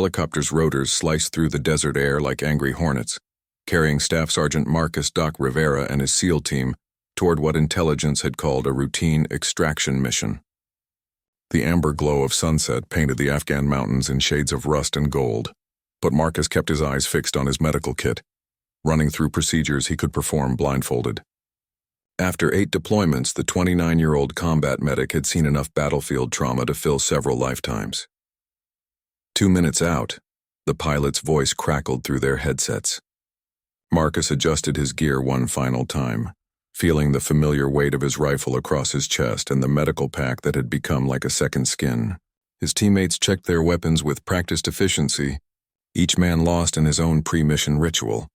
helicopter's rotors sliced through the desert air like angry hornets, carrying Staff Sergeant Marcus Doc Rivera and his SEAL team toward what intelligence had called a routine extraction mission. The amber glow of sunset painted the Afghan mountains in shades of rust and gold, but Marcus kept his eyes fixed on his medical kit, running through procedures he could perform blindfolded. After 8 deployments, the 29-year-old combat medic had seen enough battlefield trauma to fill several lifetimes. 2 minutes out, the pilot's voice crackled through their headsets. Marcus adjusted his gear one final time, feeling the familiar weight of his rifle across his chest and the medical pack that had become like a second skin. His teammates checked their weapons with practiced efficiency, each man lost in his own pre-mission ritual.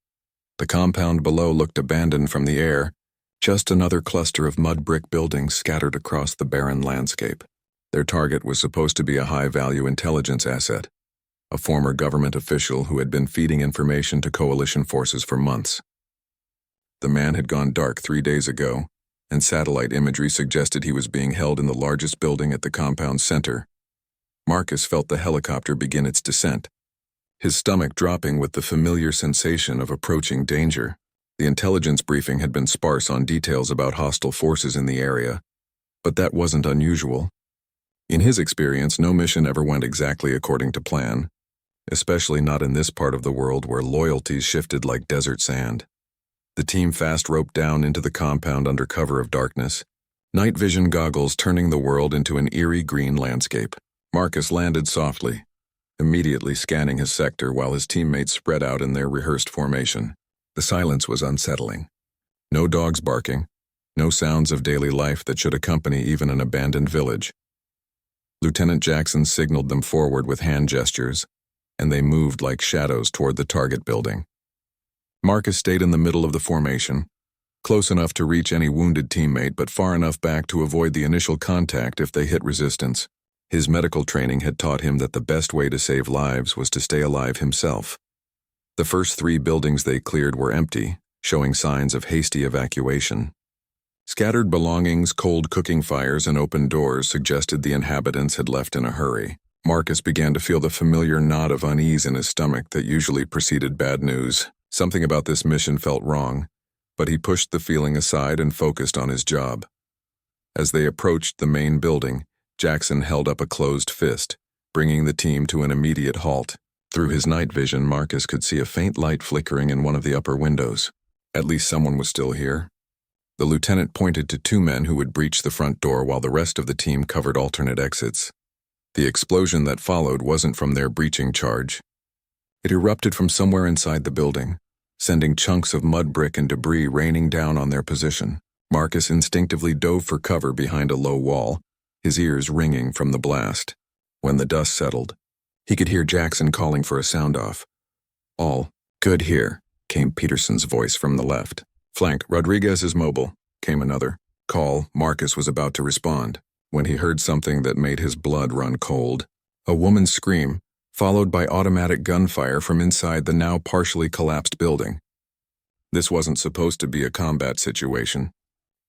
The compound below looked abandoned from the air, just another cluster of mud brick buildings scattered across the barren landscape. Their target was supposed to be a high-value intelligence asset, a former government official who had been feeding information to coalition forces for months. The man had gone dark 3 days ago, and satellite imagery suggested he was being held in the largest building at the compound's center. Marcus felt the helicopter begin its descent, his stomach dropping with the familiar sensation of approaching danger. The intelligence briefing had been sparse on details about hostile forces in the area, but that wasn't unusual. In his experience, no mission ever went exactly according to plan, especially not in this part of the world where loyalties shifted like desert sand. The team fast roped down into the compound under cover of darkness, night vision goggles turning the world into an eerie green landscape. Marcus landed softly, immediately scanning his sector while his teammates spread out in their rehearsed formation. The silence was unsettling. No dogs barking, no sounds of daily life that should accompany even an abandoned village. Lieutenant Jackson signaled them forward with hand gestures, and they moved like shadows toward the target building. Marcus stayed in the middle of the formation, close enough to reach any wounded teammate but far enough back to avoid the initial contact if they hit resistance. His medical training had taught him that the best way to save lives was to stay alive himself. The first 3 buildings they cleared were empty, showing signs of hasty evacuation. Scattered belongings, cold cooking fires, and open doors suggested the inhabitants had left in a hurry. Marcus began to feel the familiar knot of unease in his stomach that usually preceded bad news. Something about this mission felt wrong, but he pushed the feeling aside and focused on his job. As they approached the main building, Jackson held up a closed fist, bringing the team to an immediate halt. Through his night vision, Marcus could see a faint light flickering in one of the upper windows. At least someone was still here. The lieutenant pointed to 2 men who would breach the front door while the rest of the team covered alternate exits. The explosion that followed wasn't from their breaching charge. It erupted from somewhere inside the building, sending chunks of mud brick and debris raining down on their position. Marcus instinctively dove for cover behind a low wall, his ears ringing from the blast. When the dust settled, he could hear Jackson calling for a sound-off. "All good here," came Peterson's voice from the left. "Flank, Rodriguez is mobile," came another call. Marcus was about to respond when he heard something that made his blood run cold. A woman's scream, followed by automatic gunfire from inside the now partially collapsed building. This wasn't supposed to be a combat situation.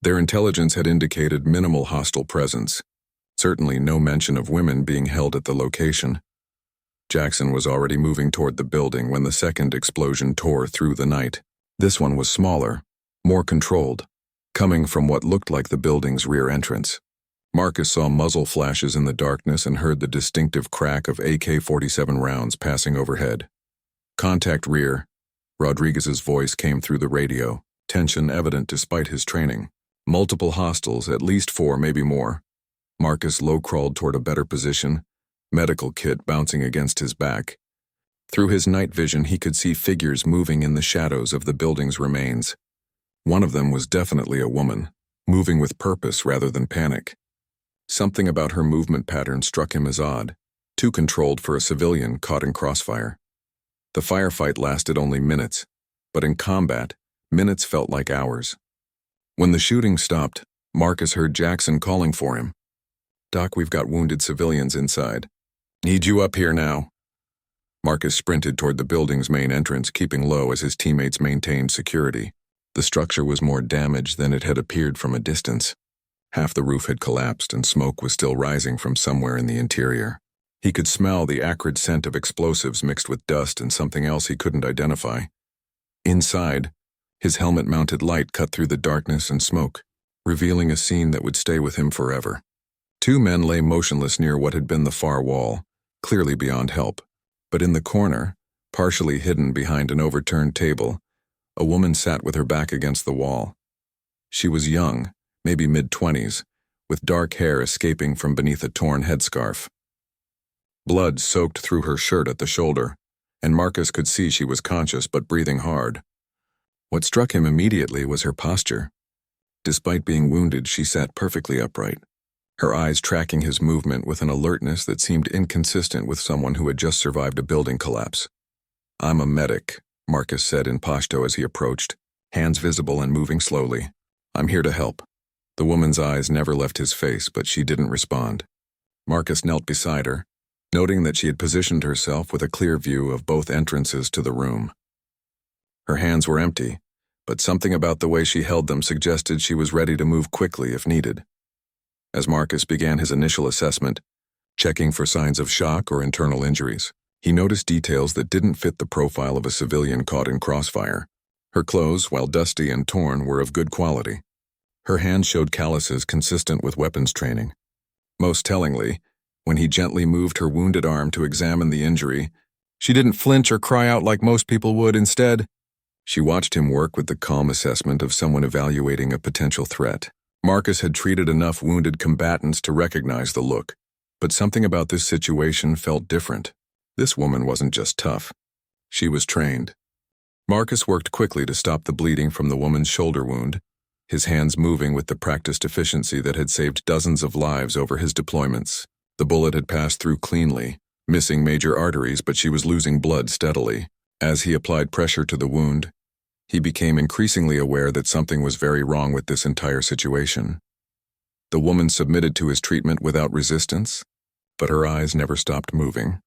Their intelligence had indicated minimal hostile presence, certainly no mention of women being held at the location. Jackson was already moving toward the building when the second explosion tore through the night. This one was smaller, more controlled, coming from what looked like the building's rear entrance. Marcus saw muzzle flashes in the darkness and heard the distinctive crack of AK-47 rounds passing overhead. "Contact rear." Rodriguez's voice came through the radio, tension evident despite his training. Multiple hostiles, at least 4, maybe more. Marcus low-crawled toward a better position, medical kit bouncing against his back. Through his night vision, he could see figures moving in the shadows of the building's remains. One of them was definitely a woman, moving with purpose rather than panic. Something about her movement pattern struck him as odd, too controlled for a civilian caught in crossfire. The firefight lasted only minutes, but in combat, minutes felt like hours. When the shooting stopped, Marcus heard Jackson calling for him. "Doc, we've got wounded civilians inside. Need you up here now." Marcus sprinted toward the building's main entrance, keeping low as his teammates maintained security. The structure was more damaged than it had appeared from a distance. Half the roof had collapsed and smoke was still rising from somewhere in the interior. He could smell the acrid scent of explosives mixed with dust and something else he couldn't identify. Inside, his helmet-mounted light cut through the darkness and smoke, revealing a scene that would stay with him forever. Two men lay motionless near what had been the far wall, clearly beyond help. But in the corner, partially hidden behind an overturned table, a woman sat with her back against the wall. She was young, maybe mid-20s, with dark hair escaping from beneath a torn headscarf. Blood soaked through her shirt at the shoulder, and Marcus could see she was conscious but breathing hard. What struck him immediately was her posture. Despite being wounded, she sat perfectly upright, her eyes tracking his movement with an alertness that seemed inconsistent with someone who had just survived a building collapse. "I'm a medic," Marcus said in Pashto as he approached, hands visible and moving slowly. "I'm here to help." The woman's eyes never left his face, but she didn't respond. Marcus knelt beside her, noting that she had positioned herself with a clear view of both entrances to the room. Her hands were empty, but something about the way she held them suggested she was ready to move quickly if needed. As Marcus began his initial assessment, checking for signs of shock or internal injuries, he noticed details that didn't fit the profile of a civilian caught in crossfire. Her clothes, while dusty and torn, were of good quality. Her hands showed calluses consistent with weapons training. Most tellingly, when he gently moved her wounded arm to examine the injury, she didn't flinch or cry out like most people would. Instead, she watched him work with the calm assessment of someone evaluating a potential threat. Marcus had treated enough wounded combatants to recognize the look, but something about this situation felt different. This woman wasn't just tough. She was trained. Marcus worked quickly to stop the bleeding from the woman's shoulder wound, his hands moving with the practiced efficiency that had saved dozens of lives over his deployments. The bullet had passed through cleanly, missing major arteries, but she was losing blood steadily. As he applied pressure to the wound, he became increasingly aware that something was very wrong with this entire situation. The woman submitted to his treatment without resistance, but her eyes never stopped moving,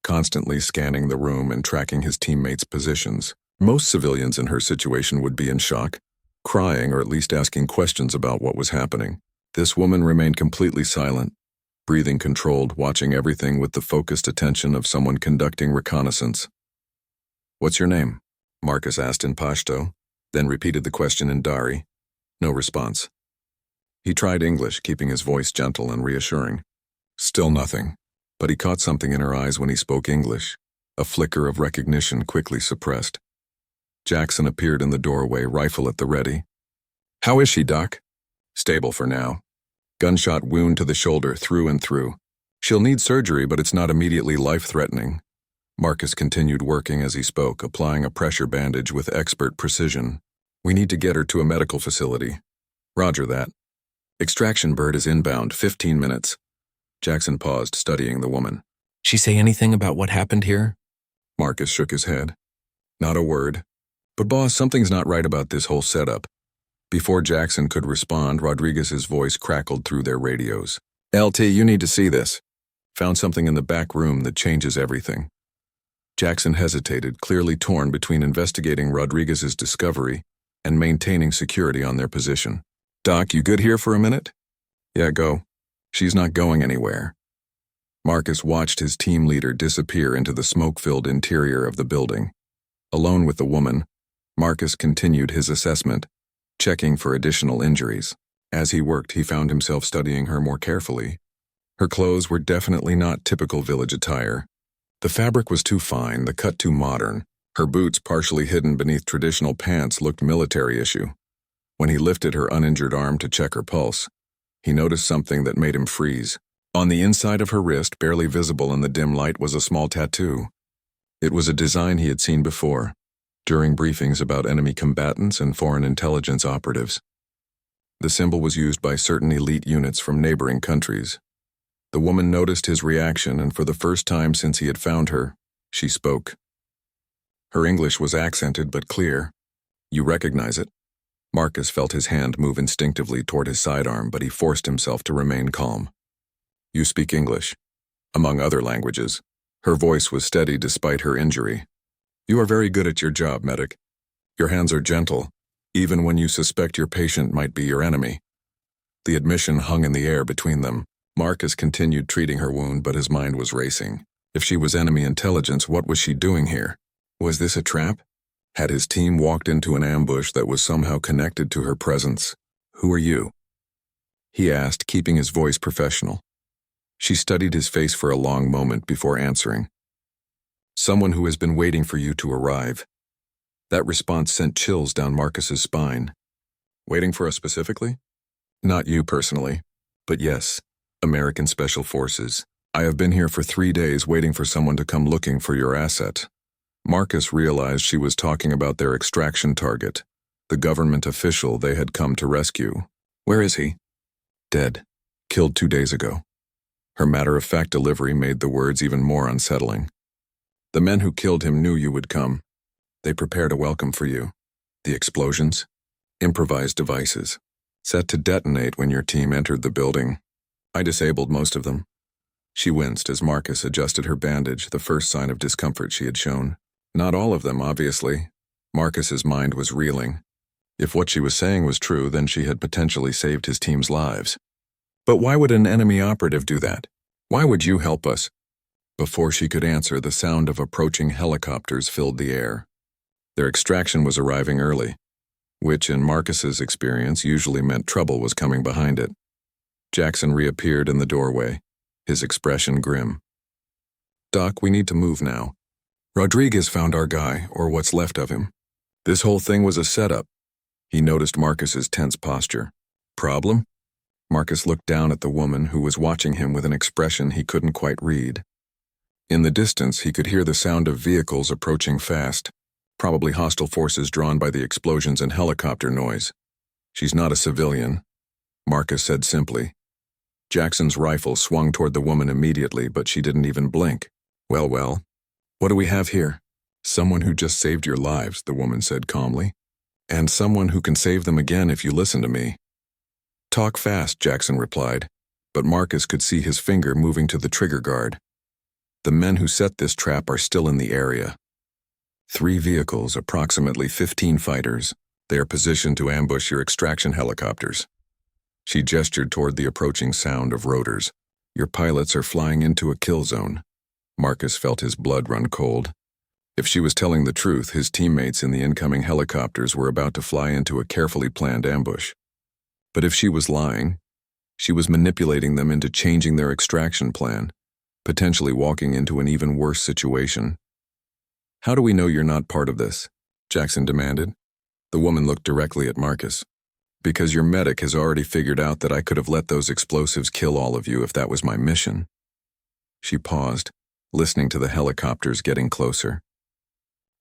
constantly scanning the room and tracking his teammates' positions. Most civilians in her situation would be in shock, crying or at least asking questions about what was happening. This woman remained completely silent, breathing controlled, watching everything with the focused attention of someone conducting reconnaissance. "What's your name?" Marcus asked in Pashto, then repeated the question in Dari. No response. He tried English, keeping his voice gentle and reassuring. Still nothing, but he caught something in her eyes when he spoke English, a flicker of recognition quickly suppressed. Jackson appeared in the doorway, rifle at the ready. "How is she, Doc?" "Stable for now. Gunshot wound to the shoulder, through and through. She'll need surgery, but it's not immediately life-threatening." Marcus continued working as he spoke, applying a pressure bandage with expert precision. "We need to get her to a medical facility." "Roger that. Extraction bird is inbound, 15 minutes. Jackson paused, studying the woman. "She say anything about what happened here?" Marcus shook his head. "Not a word. But boss, something's not right about this whole setup." Before Jackson could respond, Rodriguez's voice crackled through their radios. "LT, you need to see this. Found something in the back room that changes everything." Jackson hesitated, clearly torn between investigating Rodriguez's discovery and maintaining security on their position. "Doc, you good here for a minute?" "Yeah, go. She's not going anywhere." Marcus watched his team leader disappear into the smoke-filled interior of the building. Alone with the woman, Marcus continued his assessment, checking for additional injuries. As he worked, he found himself studying her more carefully. Her clothes were definitely not typical village attire. The fabric was too fine, the cut too modern. Her boots, partially hidden beneath traditional pants, looked military issue. When he lifted her uninjured arm to check her pulse, he noticed something that made him freeze. On the inside of her wrist, barely visible in the dim light, was a small tattoo. It was a design he had seen before, during briefings about enemy combatants and foreign intelligence operatives. The symbol was used by certain elite units from neighboring countries. The woman noticed his reaction, and for the first time since he had found her, she spoke. Her English was accented but clear. "You recognize it?" Marcus felt his hand move instinctively toward his sidearm, but he forced himself to remain calm. "You speak English, among other languages." Her voice was steady despite her injury. "You are very good at your job, medic. Your hands are gentle, even when you suspect your patient might be your enemy." The admission hung in the air between them. Marcus continued treating her wound, but his mind was racing. If she was enemy intelligence, what was she doing here? Was this a trap? Had his team walked into an ambush that was somehow connected to her presence? "Who are you?" he asked, keeping his voice professional. She studied his face for a long moment before answering. "Someone who has been waiting for you to arrive." That response sent chills down Marcus's spine. "Waiting for us specifically?" "Not you personally, but yes, American Special Forces. I have been here for 3 days waiting for someone to come looking for your asset." Marcus realized she was talking about their extraction target, the government official they had come to rescue. "Where is he?" "Dead. Killed 2 days ago." Her matter-of-fact delivery made the words even more unsettling. "The men who killed him knew you would come. They prepared a welcome for you. The explosions? Improvised devices, set to detonate when your team entered the building. I disabled most of them." She winced as Marcus adjusted her bandage, the first sign of discomfort she had shown. Not all of them, obviously. Marcus's mind was reeling. If what she was saying was true, then she had potentially saved his team's lives. "But why would an enemy operative do that? Why would you help us?" Before she could answer, the sound of approaching helicopters filled the air. Their extraction was arriving early, which in Marcus's experience usually meant trouble was coming behind it. Jackson reappeared in the doorway, his expression grim. "Doc, we need to move now. Rodriguez found our guy, or what's left of him. This whole thing was a setup." He noticed Marcus's tense posture. "Problem?" Marcus looked down at the woman who was watching him with an expression he couldn't quite read. In the distance, he could hear the sound of vehicles approaching fast, probably hostile forces drawn by the explosions and helicopter noise. "She's not a civilian," Marcus said simply. Jackson's rifle swung toward the woman immediately, but she didn't even blink. Well, what do we have here?" "Someone who just saved your lives," the woman said calmly. "And someone who can save them again if you listen to me." "Talk fast," Jackson replied, but Marcus could see his finger moving to the trigger guard. "The men who set this trap are still in the area. 3 vehicles, approximately 15 fighters. They are positioned to ambush your extraction helicopters." She gestured toward the approaching sound of rotors. "Your pilots are flying into a kill zone." Marcus felt his blood run cold. If she was telling the truth, his teammates in the incoming helicopters were about to fly into a carefully planned ambush. But if she was lying, she was manipulating them into changing their extraction plan, potentially walking into an even worse situation. "How do we know you're not part of this?" Jackson demanded. The woman looked directly at Marcus. "Because your medic has already figured out that I could have let those explosives kill all of you if that was my mission." She paused, listening to the helicopters getting closer.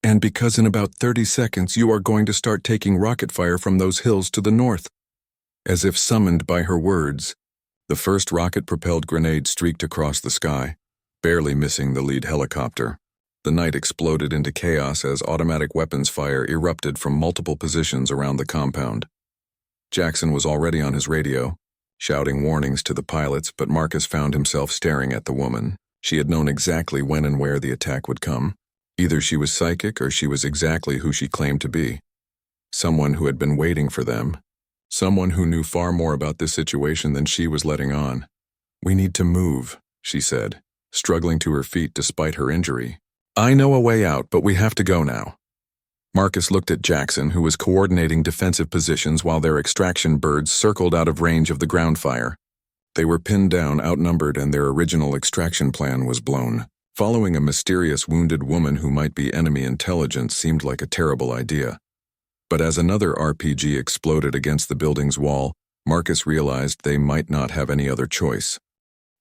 "And because in about 30 seconds you are going to start taking rocket fire from those hills to the north." As if summoned by her words, the first rocket-propelled grenade streaked across the sky, barely missing the lead helicopter. The night exploded into chaos as automatic weapons fire erupted from multiple positions around the compound. Jackson was already on his radio, shouting warnings to the pilots, but Marcus found himself staring at the woman. She had known exactly when and where the attack would come. Either she was psychic or she was exactly who she claimed to be. Someone who had been waiting for them. Someone who knew far more about this situation than she was letting on. "We need to move," she said, struggling to her feet despite her injury. "I know a way out, but we have to go now." Marcus looked at Jackson, who was coordinating defensive positions while their extraction birds circled out of range of the ground fire. They were pinned down, outnumbered, and their original extraction plan was blown. Following a mysterious wounded woman who might be enemy intelligence seemed like a terrible idea. But as another RPG exploded against the building's wall, Marcus realized they might not have any other choice.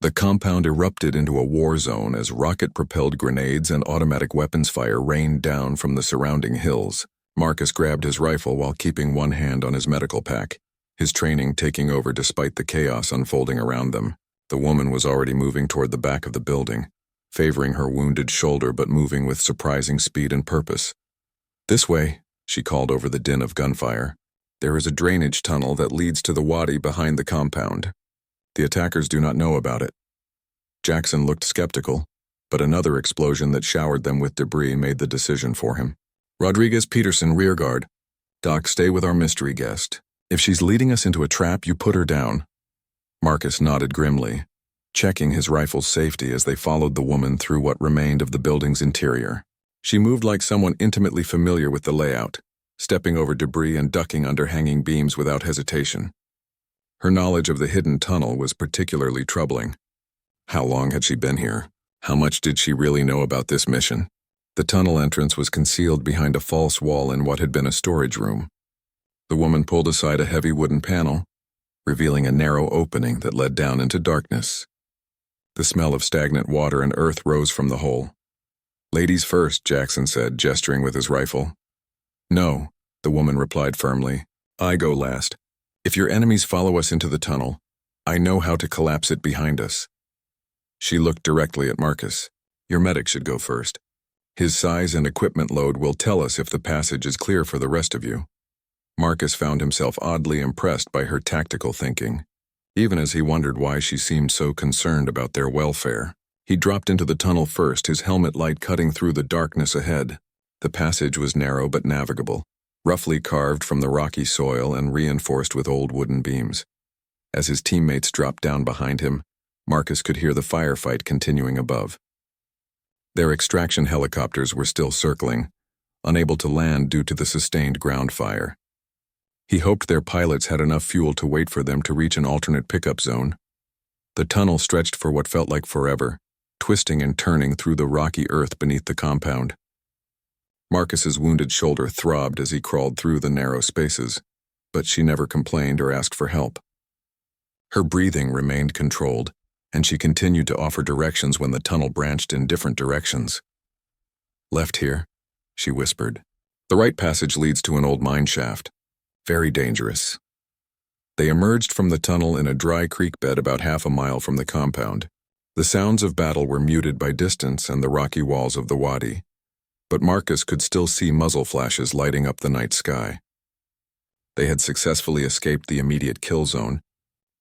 The compound erupted into a war zone as rocket-propelled grenades and automatic weapons fire rained down from the surrounding hills. Marcus grabbed his rifle while keeping one hand on his medical pack, his training taking over despite the chaos unfolding around them. The woman was already moving toward the back of the building, favoring her wounded shoulder but moving with surprising speed and purpose. "This way," she called over the din of gunfire. "There is a drainage tunnel that leads to the wadi behind the compound. The attackers do not know about it." Jackson looked skeptical, but another explosion that showered them with debris made the decision for him. "Rodriguez, Peterson, rearguard. Doc, stay with our mystery guest. If she's leading us into a trap, you put her down." Marcus nodded grimly. checking his rifle's safety as they followed the woman through what remained of the building's interior. She moved like someone intimately familiar with the layout, stepping over debris and ducking under hanging beams without hesitation. Her knowledge of the hidden tunnel was particularly troubling. How long had she been here? How much did she really know about this mission? The tunnel entrance was concealed behind a false wall in what had been a storage room. The woman pulled aside a heavy wooden panel, revealing a narrow opening that led down into darkness. The smell of stagnant water and earth rose from the hole. "Ladies first," Jackson said, gesturing with his rifle. "No," the woman replied firmly. "I go last. If your enemies follow us into the tunnel, I know how to collapse it behind us." She looked directly at Marcus. "Your medic should go first. His size and equipment load will tell us if the passage is clear for the rest of you." Marcus found himself oddly impressed by her tactical thinking, even as he wondered why she seemed so concerned about their welfare. He dropped into the tunnel first, his helmet light cutting through the darkness ahead. The passage was narrow but navigable, roughly carved from the rocky soil and reinforced with old wooden beams. As his teammates dropped down behind him, Marcus could hear the firefight continuing above. Their extraction helicopters were still circling, unable to land due to the sustained ground fire. He hoped their pilots had enough fuel to wait for them to reach an alternate pickup zone. The tunnel stretched for what felt like forever, twisting and turning through the rocky earth beneath the compound. Marcus's wounded shoulder throbbed as he crawled through the narrow spaces, but she never complained or asked for help. Her breathing remained controlled, and she continued to offer directions when the tunnel branched in different directions. "Left here," she whispered. "The right passage leads to an old mine shaft. Very dangerous." They emerged from the tunnel in a dry creek bed about half a mile from the compound. The sounds of battle were muted by distance and the rocky walls of the wadi, but Marcus could still see muzzle flashes lighting up the night sky. They had successfully escaped the immediate kill zone,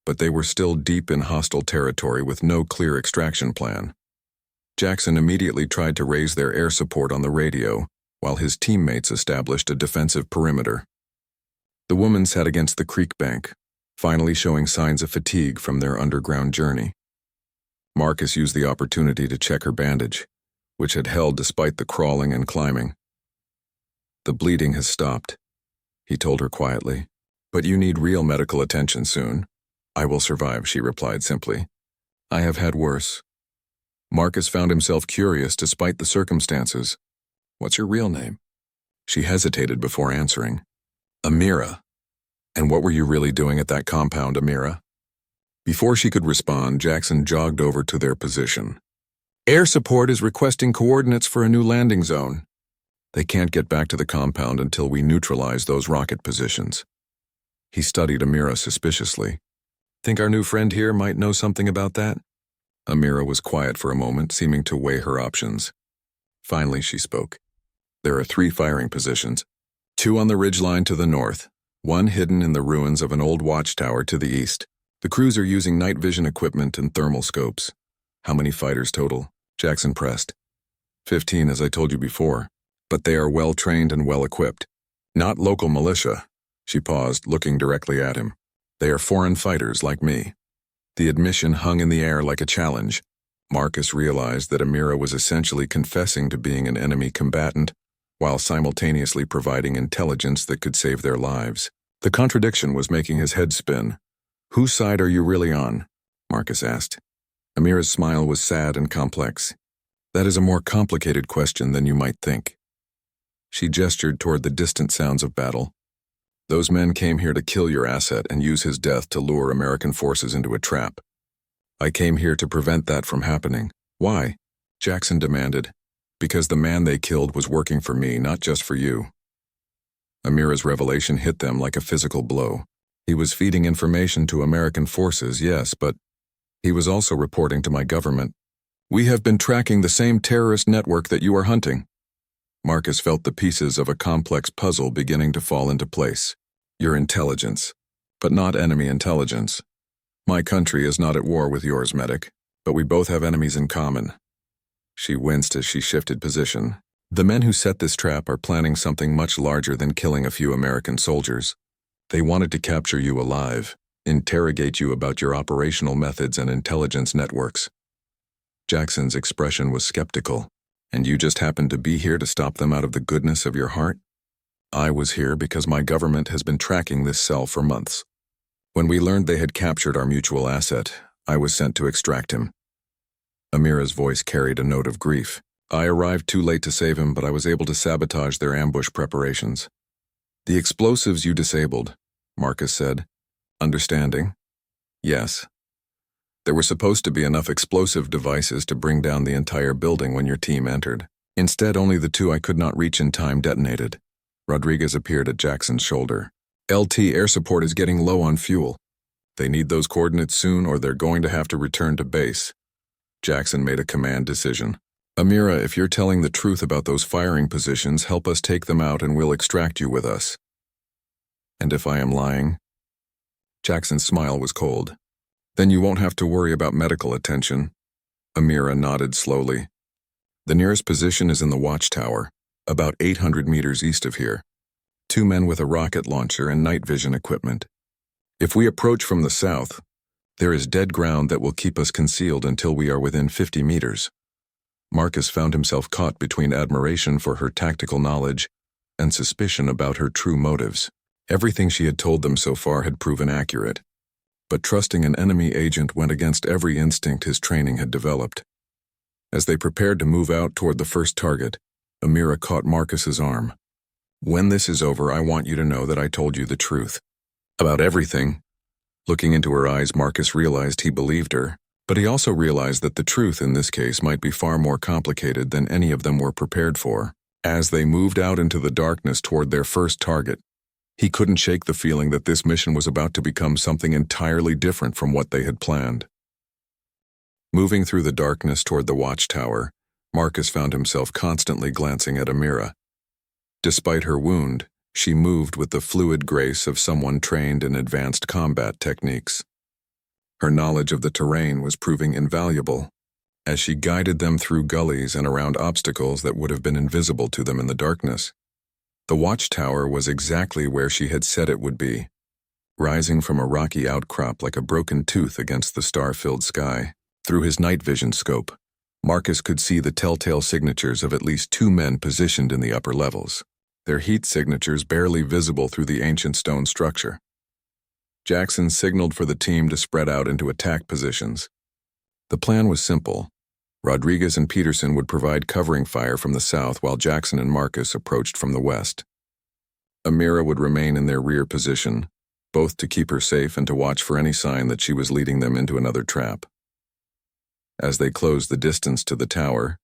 but they were still deep in hostile territory with no clear extraction plan. Jackson immediately tried to raise their air support on the radio, while his teammates established a defensive perimeter. The woman sat against the creek bank, finally showing signs of fatigue from their underground journey. Marcus used the opportunity to check her bandage, which had held despite the crawling and climbing. "The bleeding has stopped," he told her quietly, "but you need real medical attention soon." "I will survive," she replied simply. "I have had worse." Marcus found himself curious despite the circumstances. "What's your real name?" She hesitated before answering. "Amira. And what were you really doing at that compound, Amira?" Before she could respond, Jackson jogged over to their position. "Air support is requesting coordinates for a new landing zone. They can't get back to the compound until we neutralize those rocket positions." He studied Amira suspiciously. "Think our new friend here might know something about that?" Amira was quiet for a moment, seeming to weigh her options. Finally, she spoke. "There are 3 firing positions, 2 on the ridgeline to the north, 1 hidden in the ruins of an old watchtower to the east. The crews are using night vision equipment and thermal scopes." "How many fighters total?" Jackson pressed. 15, as I told you before, but they are well trained and well equipped. Not local militia." She paused, looking directly at him. "They are foreign fighters like me." The admission hung in the air like a challenge. Marcus realized that Amira was essentially confessing to being an enemy combatant, while simultaneously providing intelligence that could save their lives. The contradiction was making his head spin. "Whose side are you really on?" Marcus asked. Amira's smile was sad and complex. "That is a more complicated question than you might think." She gestured toward the distant sounds of battle. "Those men came here to kill your asset and use his death to lure American forces into a trap. I came here to prevent that from happening." "Why?" Jackson demanded. "Because the man they killed was working for me, not just for you." Amira's revelation hit them like a physical blow. He was feeding information to American forces, yes, but he was also reporting to my government. "We have been tracking the same terrorist network that you are hunting." Marcus felt the pieces of a complex puzzle beginning to fall into place. "Your intelligence, but not enemy intelligence. My country is not at war with yours, medic, but we both have enemies in common." She winced as she shifted position. "The men who set this trap are planning something much larger than killing a few American soldiers. They wanted to capture you alive. interrogate you about your operational methods and intelligence networks." Jackson's expression was skeptical. "And you just happened to be here to stop them out of the goodness of your heart?" "I was here because my government has been tracking this cell for months. When we learned they had captured our mutual asset, I was sent to extract him." Amira's voice carried a note of grief. "I arrived too late to save him, but I was able to sabotage their ambush preparations." "The explosives you disabled," Marcus said. "Understanding?" "Yes. There were supposed to be enough explosive devices to bring down the entire building when your team entered. Instead, only the two I could not reach in time detonated." Rodriguez appeared at Jackson's shoulder. "LT air support is getting low on fuel. They need those coordinates soon or they're going to have to return to base." Jackson made a command decision. "Amira, if you're telling the truth about those firing positions, help us take them out and we'll extract you with us." "And if I am lying?" Jackson's smile was cold. "Then you won't have to worry about medical attention." Amira nodded slowly. "The nearest position is in the watchtower, about 800 meters east of here. 2 men with a rocket launcher and night vision equipment. If we approach from the south, there is dead ground that will keep us concealed until we are within 50 meters. Marcus found himself caught between admiration for her tactical knowledge and suspicion about her true motives. Everything she had told them so far had proven accurate, but trusting an enemy agent went against every instinct his training had developed. As they prepared to move out toward the first target, Amira caught Marcus's arm. "When this is over, I want you to know that I told you the truth. About everything." Looking into her eyes, Marcus realized he believed her, but he also realized that the truth in this case might be far more complicated than any of them were prepared for. As they moved out into the darkness toward their first target, he couldn't shake the feeling that this mission was about to become something entirely different from what they had planned. Moving through the darkness toward the watchtower, Marcus found himself constantly glancing at Amira. Despite her wound, she moved with the fluid grace of someone trained in advanced combat techniques. Her knowledge of the terrain was proving invaluable, as she guided them through gullies and around obstacles that would have been invisible to them in the darkness. The watchtower was exactly where she had said it would be, rising from a rocky outcrop like a broken tooth against the star-filled sky. Through his night vision scope, Marcus could see the telltale signatures of at least 2 men positioned in the upper levels, their heat signatures barely visible through the ancient stone structure. Jackson signaled for the team to spread out into attack positions. The plan was simple. Rodriguez and Peterson would provide covering fire from the south while Jackson and Marcus approached from the west. Amira would remain in their rear position, both to keep her safe and to watch for any sign that she was leading them into another trap. As they closed the distance to the tower,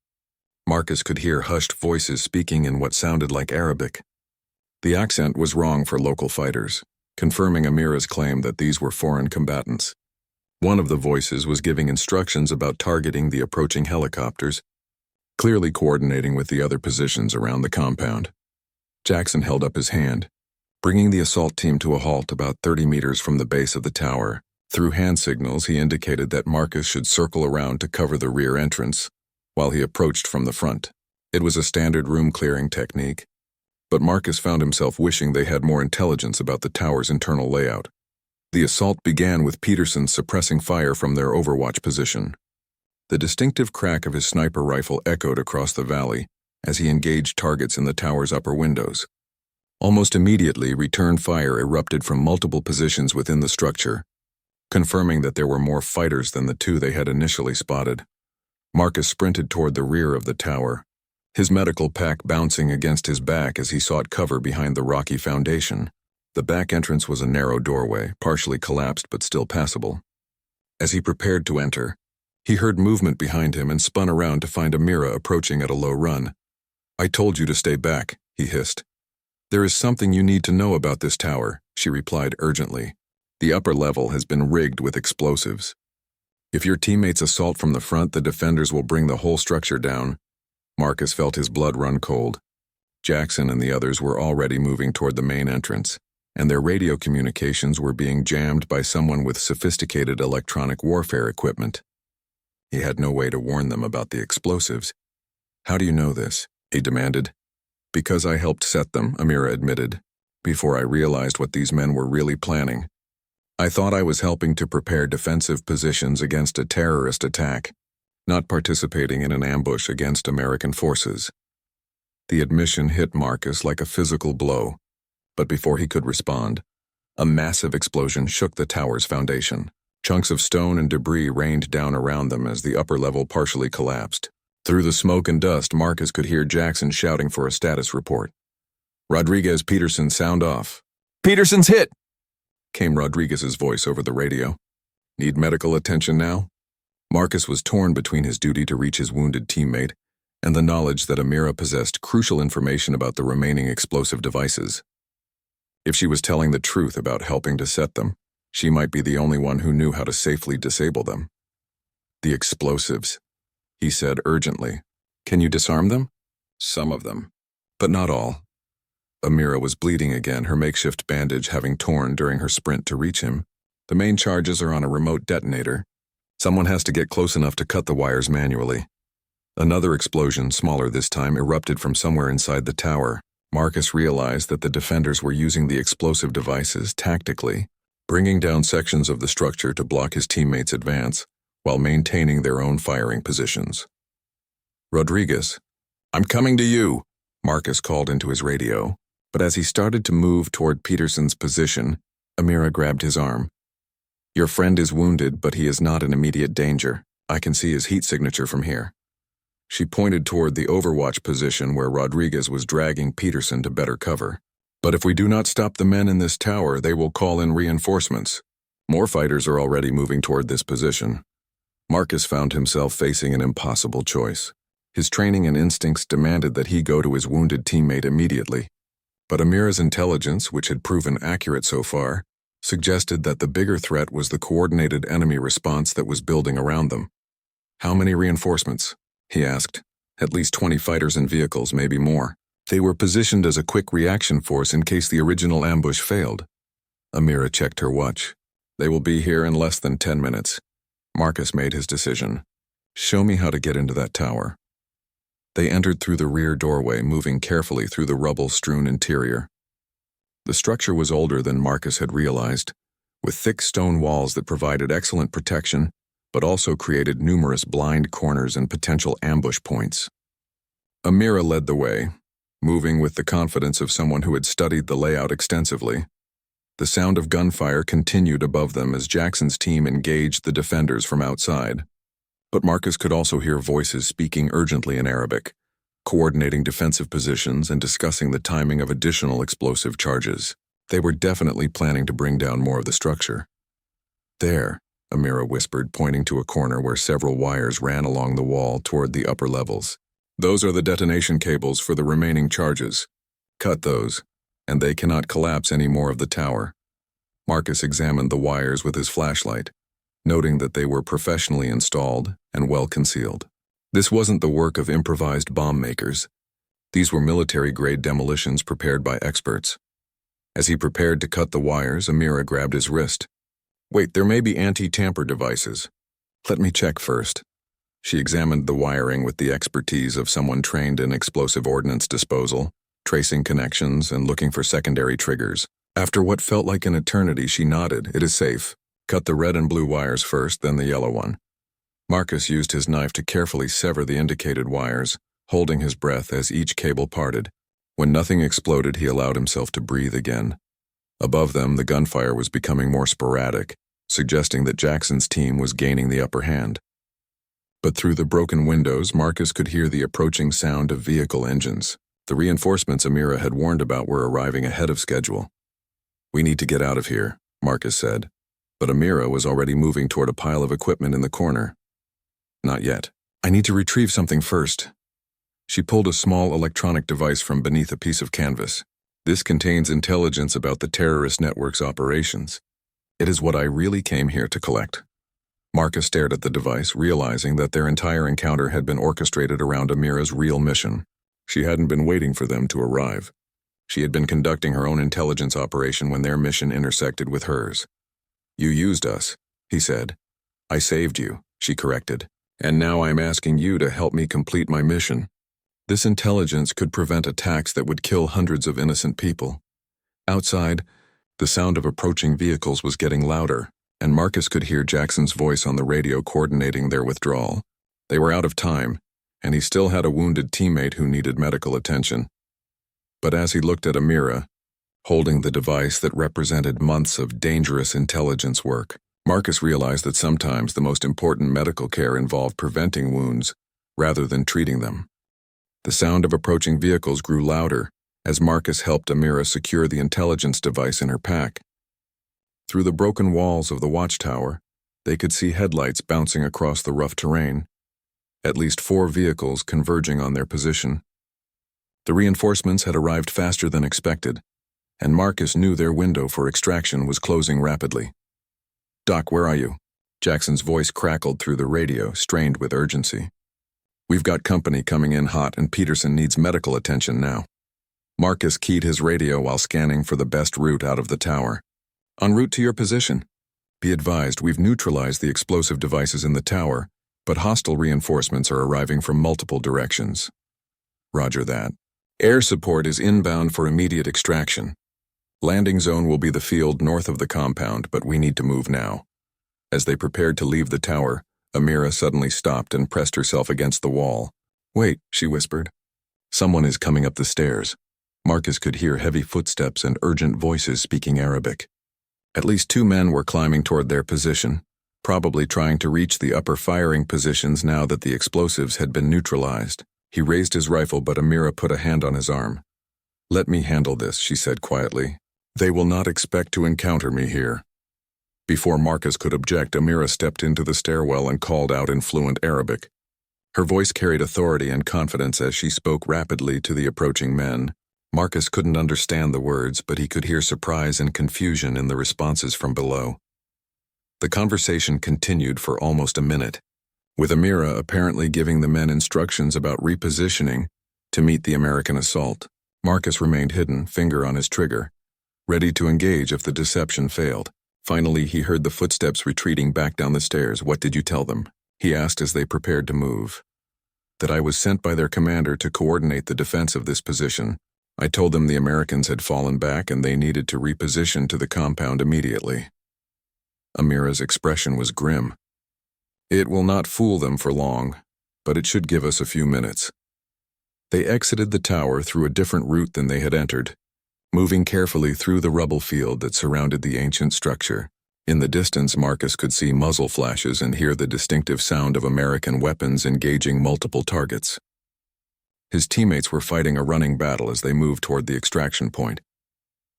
Marcus could hear hushed voices speaking in what sounded like Arabic. The accent was wrong for local fighters, confirming Amira's claim that these were foreign combatants. One of the voices was giving instructions about targeting the approaching helicopters, clearly coordinating with the other positions around the compound. Jackson held up his hand, bringing the assault team to a halt about 30 meters from the base of the tower. Through hand signals, he indicated that Marcus should circle around to cover the rear entrance, while he approached from the front. It was a standard room-clearing technique, but Marcus found himself wishing they had more intelligence about the tower's internal layout. The assault began with Peterson suppressing fire from their overwatch position. The distinctive crack of his sniper rifle echoed across the valley as he engaged targets in the tower's upper windows. Almost immediately, return fire erupted from multiple positions within the structure, confirming that there were more fighters than the 2 they had initially spotted. Marcus sprinted toward the rear of the tower, his medical pack bouncing against his back as he sought cover behind the rocky foundation. The back entrance was a narrow doorway, partially collapsed but still passable. As he prepared to enter, he heard movement behind him and spun around to find Amira approaching at a low run. "I told you to stay back," he hissed. "There is something you need to know about this tower," she replied urgently. "The upper level has been rigged with explosives. If your teammates assault from the front, the defenders will bring the whole structure down." Marcus felt his blood run cold. Jackson and the others were already moving toward the main entrance, and their radio communications were being jammed by someone with sophisticated electronic warfare equipment. He had no way to warn them about the explosives. "How do you know this?" he demanded. "Because I helped set them," Amira admitted, "before I realized what these men were really planning. I thought I was helping to prepare defensive positions against a terrorist attack, not participating in an ambush against American forces. The admission hit Marcus like a physical blow, but before he could respond, a massive explosion shook the tower's foundation. Chunks of stone and debris rained down around them as the upper level partially collapsed. Through the smoke and dust, Marcus could hear Jackson shouting for a status report. "Rodriguez, Peterson, sound off." "Peterson's hit," came Rodriguez's voice over the radio. "Need medical attention now?" Marcus was torn between his duty to reach his wounded teammate and the knowledge that Amira possessed crucial information about the remaining explosive devices. If she was telling the truth about helping to set them, she might be the only one who knew how to safely disable them. "The explosives," he said urgently. "Can you disarm them?" "Some of them, but not all." Amira was bleeding again, her makeshift bandage having torn during her sprint to reach him. "The main charges are on a remote detonator. Someone has to get close enough to cut the wires manually." Another explosion, smaller this time, erupted from somewhere inside the tower. Marcus realized that the defenders were using the explosive devices tactically, bringing down sections of the structure to block his teammates' advance while maintaining their own firing positions. "Rodriguez, I'm coming to you," Marcus called into his radio, but as he started to move toward Peterson's position, Amira grabbed his arm. "Your friend is wounded, but he is not in immediate danger. I can see his heat signature from here." She pointed toward the overwatch position where Rodriguez was dragging Peterson to better cover. "But if we do not stop the men in this tower, they will call in reinforcements. More fighters are already moving toward this position." Marcus found himself facing an impossible choice. His training and instincts demanded that he go to his wounded teammate immediately. But Amira's intelligence, which had proven accurate so far, suggested that the bigger threat was the coordinated enemy response that was building around them. "How many reinforcements?" he asked. "At least 20 fighters and vehicles, maybe more. They were positioned as a quick reaction force in case the original ambush failed." Amira checked her watch. "They will be here in less than 10 minutes. Marcus made his decision. "Show me how to get into that tower." They entered through the rear doorway, moving carefully through the rubble-strewn interior. The structure was older than Marcus had realized, with thick stone walls that provided excellent protection, but also created numerous blind corners and potential ambush points. Amira led the way, moving with the confidence of someone who had studied the layout extensively. The sound of gunfire continued above them as Jackson's team engaged the defenders from outside. But Marcus could also hear voices speaking urgently in Arabic, coordinating defensive positions and discussing the timing of additional explosive charges. They were definitely planning to bring down more of the structure. "There," Amira whispered, pointing to a corner where several wires ran along the wall toward the upper levels. "Those are the detonation cables for the remaining charges. Cut those, and they cannot collapse any more of the tower." Marcus examined the wires with his flashlight, noting that they were professionally installed and well concealed. This wasn't the work of improvised bomb makers. These were military-grade demolitions prepared by experts. As he prepared to cut the wires, Amira grabbed his wrist. "Wait, there may be anti-tamper devices. Let me check first." She examined the wiring with the expertise of someone trained in explosive ordnance disposal, tracing connections and looking for secondary triggers. After what felt like an eternity, she nodded. "It is safe. Cut the red and blue wires first, then the yellow one." Marcus used his knife to carefully sever the indicated wires, holding his breath as each cable parted. When nothing exploded, he allowed himself to breathe again. Above them, the gunfire was becoming more sporadic, suggesting that Jackson's team was gaining the upper hand. But through the broken windows, Marcus could hear the approaching sound of vehicle engines. The reinforcements Amira had warned about were arriving ahead of schedule. "We need to get out of here," Marcus said. But Amira was already moving toward a pile of equipment in the corner. "Not yet. I need to retrieve something first." She pulled a small electronic device from beneath a piece of canvas. "This contains intelligence about the terrorist network's operations. It is what I really came here to collect." Marcus stared at the device, realizing that their entire encounter had been orchestrated around Amira's real mission. She hadn't been waiting for them to arrive. She had been conducting her own intelligence operation when their mission intersected with hers. "You used us," he said. "I saved you," she corrected. "And now I'm asking you to help me complete my mission." This intelligence could prevent attacks that would kill hundreds of innocent people. Outside, The sound of approaching vehicles was getting louder, and Marcus could hear Jackson's voice on the radio coordinating their withdrawal. They were out of time, and he still had a wounded teammate who needed medical attention. But as he looked at Amira, holding the device that represented months of dangerous intelligence work, Marcus realized that sometimes the most important medical care involved preventing wounds rather than treating them. The sound of approaching vehicles grew louder as Marcus helped Amira secure the intelligence device in her pack. Through the broken walls of the watchtower, they could see headlights bouncing across the rough terrain, at least 4 vehicles converging on their position. The reinforcements had arrived faster than expected, and Marcus knew their window for extraction was closing rapidly. "Doc, where are you?" Jackson's voice crackled through the radio, strained with urgency. "We've got company coming in hot, and Peterson needs medical attention now." Marcus keyed his radio while scanning for the best route out of the tower. "En route to your position. Be advised, we've neutralized the explosive devices in the tower, but hostile reinforcements are arriving from multiple directions." "Roger that. Air support is inbound for immediate extraction. Landing zone will be the field north of the compound, but we need to move now." As they prepared to leave the tower, Amira suddenly stopped and pressed herself against the wall. "Wait," she whispered. "Someone is coming up the stairs." Marcus could hear heavy footsteps and urgent voices speaking Arabic. At least 2 men were climbing toward their position, probably trying to reach the upper firing positions now that the explosives had been neutralized. He raised his rifle, but Amira put a hand on his arm. "Let me handle this," she said quietly. "They will not expect to encounter me here." Before Marcus could object, Amira stepped into the stairwell and called out in fluent Arabic. Her voice carried authority and confidence as she spoke rapidly to the approaching men. Marcus couldn't understand the words, but he could hear surprise and confusion in the responses from below. The conversation continued for almost a minute, with Amira apparently giving the men instructions about repositioning to meet the American assault. Marcus remained hidden, finger on his trigger, ready to engage if the deception failed. Finally, he heard the footsteps retreating back down the stairs. "What did you tell them?" he asked as they prepared to move. "That I was sent by their commander to coordinate the defense of this position. I told them the Americans had fallen back and they needed to reposition to the compound immediately." Amira's expression was grim. "It will not fool them for long, but it should give us a few minutes." They exited the tower through a different route than they had entered, moving carefully through the rubble field that surrounded the ancient structure. In the distance, Marcus could see muzzle flashes and hear the distinctive sound of American weapons engaging multiple targets. His teammates were fighting a running battle as they moved toward the extraction point.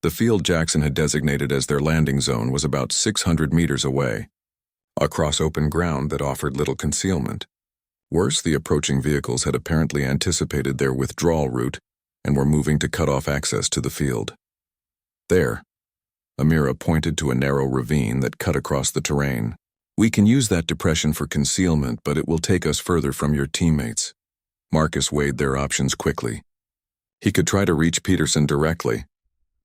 The field Jackson had designated as their landing zone was about 600 meters away, across open ground that offered little concealment. Worse, the approaching vehicles had apparently anticipated their withdrawal route and were moving to cut off access to the field. "There," Amira pointed to a narrow ravine that cut across the terrain. "We can use that depression for concealment, but it will take us further from your teammates." Marcus weighed their options quickly. He could try to reach Peterson directly,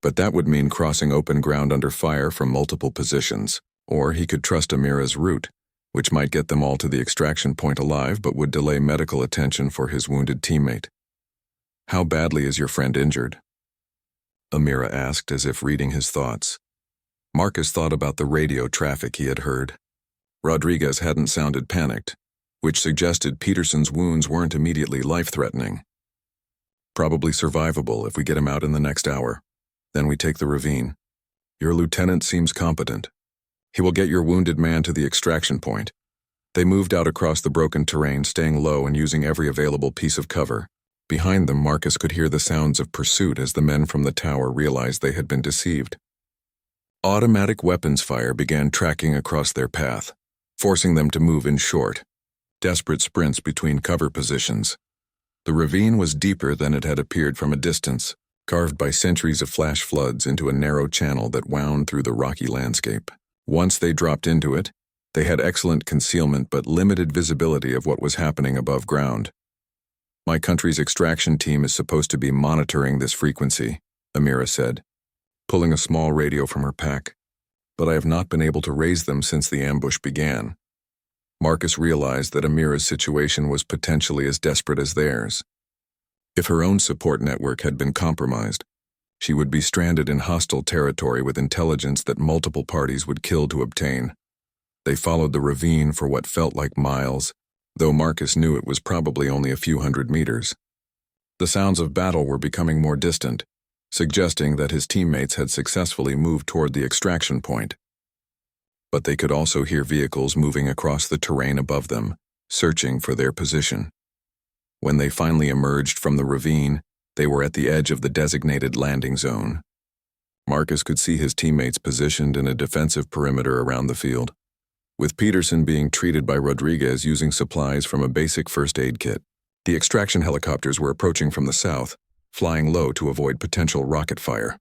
but that would mean crossing open ground under fire from multiple positions, or he could trust Amira's route, which might get them all to the extraction point alive but would delay medical attention for his wounded teammate. "How badly is your friend injured?" Amira asked, as if reading his thoughts. Marcus thought about the radio traffic he had heard. Rodriguez hadn't sounded panicked, which suggested Peterson's wounds weren't immediately life-threatening. "Probably survivable if we get him out in the next hour. Then we take the ravine. Your lieutenant seems competent. He will get your wounded man to the extraction point." They moved out across the broken terrain, staying low and using every available piece of cover. Behind them, Marcus could hear the sounds of pursuit as the men from the tower realized they had been deceived. Automatic weapons fire began tracking across their path, forcing them to move in short, desperate sprints between cover positions. The ravine was deeper than it had appeared from a distance, carved by centuries of flash floods into a narrow channel that wound through the rocky landscape. Once they dropped into it, they had excellent concealment but limited visibility of what was happening above ground. "My country's extraction team is supposed to be monitoring this frequency," Amira said, pulling a small radio from her pack, "but I have not been able to raise them since the ambush began." Marcus realized that Amira's situation was potentially as desperate as theirs. If her own support network had been compromised, She would be stranded in hostile territory with intelligence that multiple parties would kill to obtain. They followed the ravine for what felt like miles, though Marcus knew it was probably only a few hundred meters. The sounds of battle were becoming more distant, suggesting that his teammates had successfully moved toward the extraction point. But they could also hear vehicles moving across the terrain above them, searching for their position. When they finally emerged from the ravine, they were at the edge of the designated landing zone. Marcus could see his teammates positioned in a defensive perimeter around the field, with Peterson being treated by Rodriguez using supplies from a basic first aid kit. The extraction helicopters were approaching from the south, flying low to avoid potential rocket fire.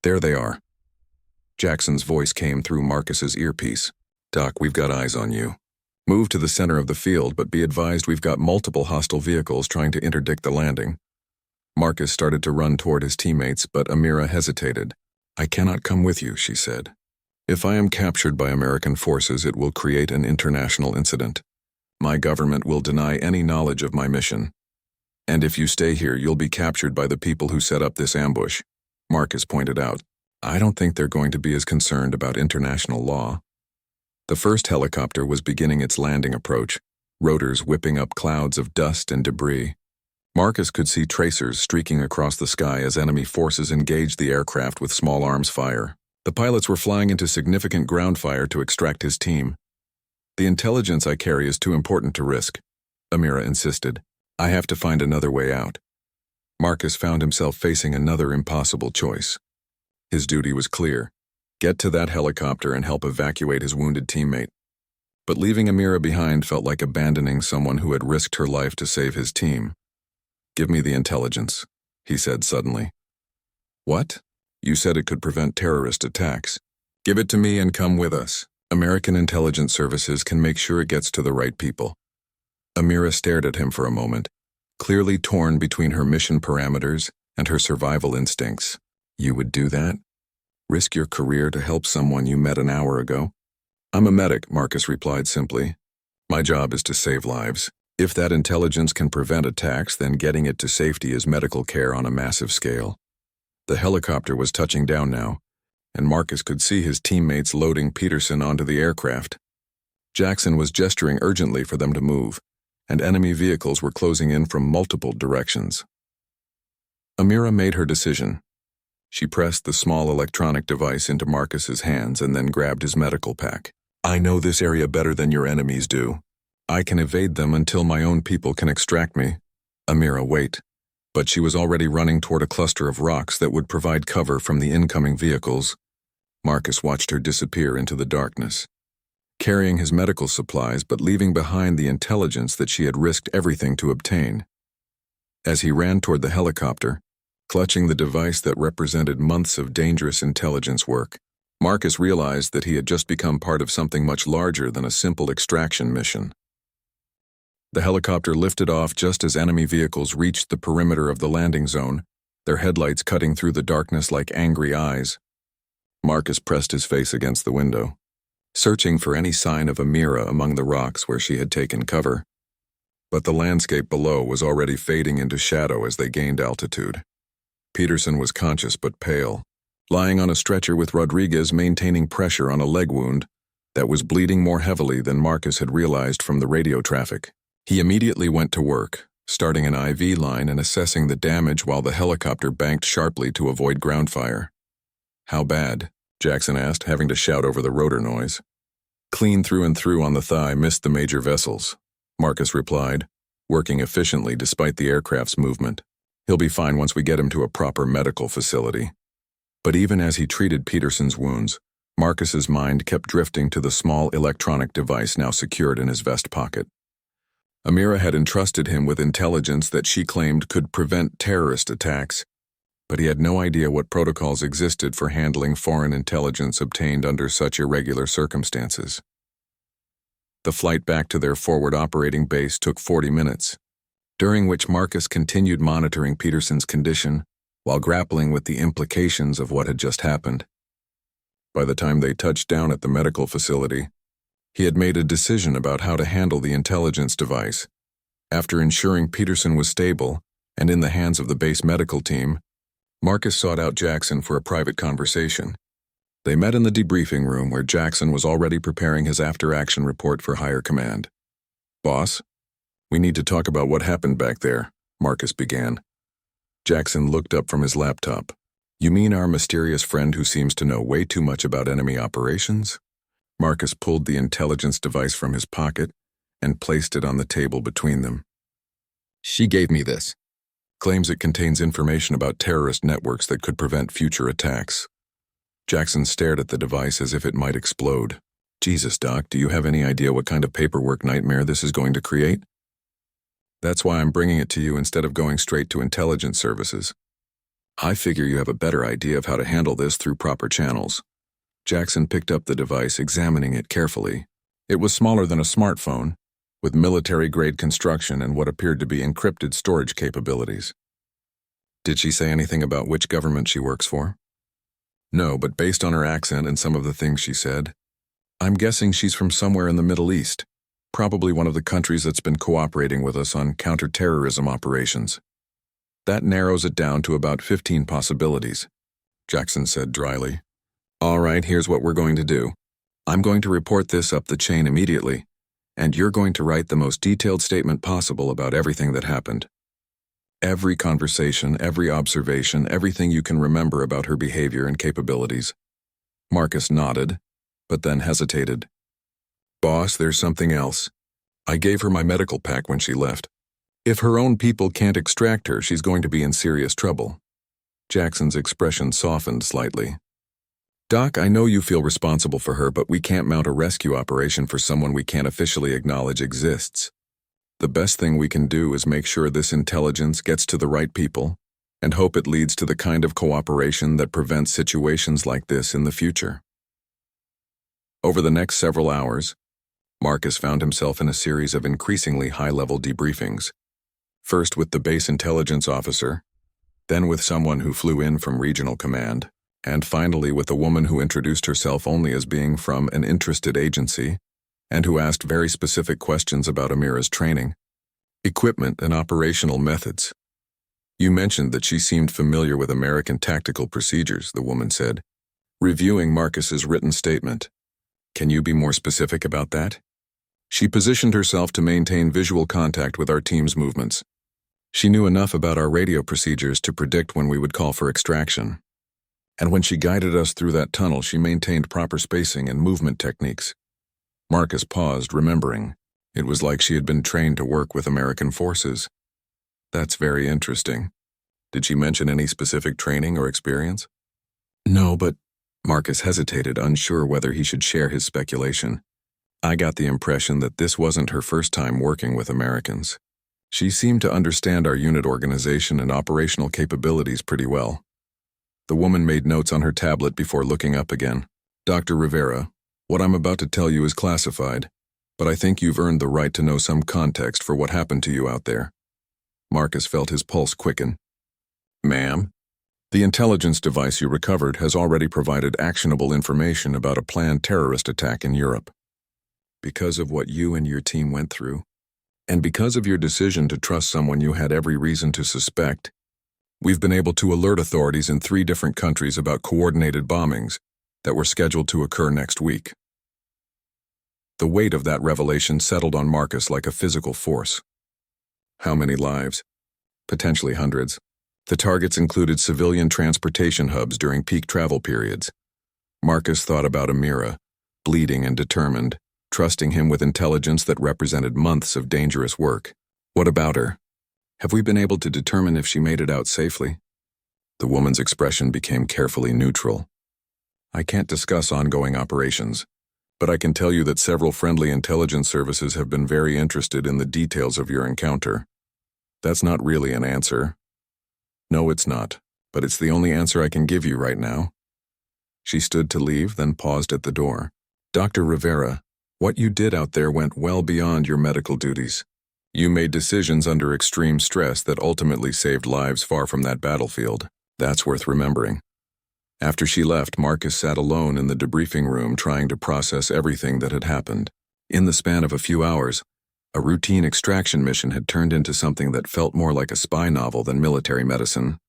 There they are. Jackson's voice came through Marcus's earpiece. "Doc, we've got eyes on you. Move to the center of the field, but be advised we've got multiple hostile vehicles trying to interdict the landing." Marcus started to run toward his teammates, but Amira hesitated. "I cannot come with you," she said. "If I am captured by American forces, it will create an international incident. My government will deny any knowledge of my mission. And if you stay here, you'll be captured by the people who set up this ambush," Marcus pointed out. "I don't think they're going to be as concerned about international law." The first helicopter was beginning its landing approach, rotors whipping up clouds of dust and debris. Marcus could see tracers streaking across the sky as enemy forces engaged the aircraft with small arms fire. The pilots were flying into significant ground fire to extract his team. "The intelligence I carry is too important to risk," Amira insisted. "I have to find another way out." Marcus found himself facing another impossible choice. His duty was clear: get to that helicopter and help evacuate his wounded teammate. But leaving Amira behind felt like abandoning someone who had risked her life to save his team. "Give me the intelligence," he said suddenly. "What? You said it could prevent terrorist attacks. Give it to me and come with us. American intelligence services can make sure it gets to the right people." Amira stared at him for a moment, clearly torn between her mission parameters and her survival instincts. "You would do that? Risk your career to help someone you met an hour ago?" "I'm a medic," Marcus replied simply. "My job is to save lives. If that intelligence can prevent attacks, then getting it to safety is medical care on a massive scale." The helicopter was touching down now, and Marcus could see his teammates loading Peterson onto the aircraft. Jackson was gesturing urgently for them to move, and enemy vehicles were closing in from multiple directions. Amira made her decision. She pressed the small electronic device into Marcus's hands and then grabbed his medical pack. "I know this area better than your enemies do. I can evade them until my own people can extract me." "Amira, wait." But she was already running toward a cluster of rocks that would provide cover from the incoming vehicles. Marcus watched her disappear into the darkness, carrying his medical supplies but leaving behind the intelligence that she had risked everything to obtain. As he ran toward the helicopter, clutching the device that represented months of dangerous intelligence work, Marcus realized that he had just become part of something much larger than a simple extraction mission. The helicopter lifted off just as enemy vehicles reached the perimeter of the landing zone, their headlights cutting through the darkness like angry eyes. Marcus pressed his face against the window, searching for any sign of Amira among the rocks where she had taken cover. But the landscape below was already fading into shadow as they gained altitude. Peterson was conscious but pale, lying on a stretcher with Rodriguez maintaining pressure on a leg wound that was bleeding more heavily than Marcus had realized from the radio traffic. He immediately went to work, starting an IV line and assessing the damage while the helicopter banked sharply to avoid ground fire. "How bad?" Jackson asked, having to shout over the rotor noise. "Clean through and through on the thigh, missed the major vessels," Marcus replied, working efficiently despite the aircraft's movement. "He'll be fine once we get him to a proper medical facility." But even as he treated Peterson's wounds, Marcus's mind kept drifting to the small electronic device now secured in his vest pocket. Amira had entrusted him with intelligence that she claimed could prevent terrorist attacks, but he had no idea what protocols existed for handling foreign intelligence obtained under such irregular circumstances. The flight back to their forward operating base took 40 minutes, during which Marcus continued monitoring Peterson's condition while grappling with the implications of what had just happened. By the time they touched down at the medical facility, he had made a decision about how to handle the intelligence device. After ensuring Peterson was stable and in the hands of the base medical team, Marcus sought out Jackson for a private conversation. They met in the debriefing room where Jackson was already preparing his after-action report for higher command. "Boss, we need to talk about what happened back there," Marcus began. Jackson looked up from his laptop. "You mean our mysterious friend who seems to know way too much about enemy operations?" Marcus pulled the intelligence device from his pocket and placed it on the table between them. "She gave me this. Claims it contains information about terrorist networks that could prevent future attacks." Jackson stared at the device as if it might explode. "Jesus, Doc, do you have any idea what kind of paperwork nightmare this is going to create?" "That's why I'm bringing it to you instead of going straight to intelligence services. I figure you have a better idea of how to handle this through proper channels." Jackson picked up the device, examining it carefully. It was smaller than a smartphone, with military-grade construction and what appeared to be encrypted storage capabilities. "Did she say anything about which government she works for?" "No, but based on her accent and some of the things she said, I'm guessing she's from somewhere in the Middle East, probably one of the countries that's been cooperating with us on counterterrorism operations. That narrows it down to about 15 possibilities," Jackson said dryly. "All right, here's what we're going to do. I'm going to report this up the chain immediately, and you're going to write the most detailed statement possible about everything that happened. Every conversation, every observation, everything you can remember about her behavior and capabilities." Marcus nodded, but then hesitated. "Boss, there's something else. I gave her my medical pack when she left. If her own people can't extract her, she's going to be in serious trouble." Jackson's expression softened slightly. "Doc, I know you feel responsible for her, but we can't mount a rescue operation for someone we can't officially acknowledge exists. The best thing we can do is make sure this intelligence gets to the right people and hope it leads to the kind of cooperation that prevents situations like this in the future." Over the next several hours, Marcus found himself in a series of increasingly high-level debriefings, first with the base intelligence officer, then with someone who flew in from regional command, and finally with a woman who introduced herself only as being from an interested agency and who asked very specific questions about Amira's training, equipment, and operational methods. "You mentioned that she seemed familiar with American tactical procedures," the woman said, reviewing Marcus's written statement. "Can you be more specific about that?" "She positioned herself to maintain visual contact with our team's movements. She knew enough about our radio procedures to predict when we would call for extraction. And when she guided us through that tunnel, she maintained proper spacing and movement techniques." Marcus paused, remembering. It was like she had been trained to work with American forces. "That's very interesting. Did she mention any specific training or experience?" "No, but..." Marcus hesitated, unsure whether he should share his speculation. "I got the impression that this wasn't her first time working with Americans. She seemed to understand our unit organization and operational capabilities pretty well." The woman made notes on her tablet before looking up again. "Dr. Rivera, what I'm about to tell you is classified, but I think you've earned the right to know some context for what happened to you out there." Marcus felt his pulse quicken. "Ma'am, the intelligence device you recovered has already provided actionable information about a planned terrorist attack in Europe. Because of what you and your team went through, and because of your decision to trust someone you had every reason to suspect, we've been able to alert authorities in 3 different countries about coordinated bombings that were scheduled to occur next week." The weight of that revelation settled on Marcus like a physical force. How many lives? Potentially hundreds. The targets included civilian transportation hubs during peak travel periods. Marcus thought about Amira, bleeding and determined, trusting him with intelligence that represented months of dangerous work. What about her? Have we been able to determine if she made it out safely? The woman's expression became carefully neutral. "I can't discuss ongoing operations, but I can tell you that several friendly intelligence services have been very interested in the details of your encounter." "That's not really an answer." "No, it's not, but it's the only answer I can give you right now." She stood to leave, then paused at the door. "Dr. Rivera, what you did out there went well beyond your medical duties. You made decisions under extreme stress that ultimately saved lives far from that battlefield. That's worth remembering." After she left, Marcus sat alone in the debriefing room trying to process everything that had happened. In the span of a few hours, a routine extraction mission had turned into something that felt more like a spy novel than military medicine.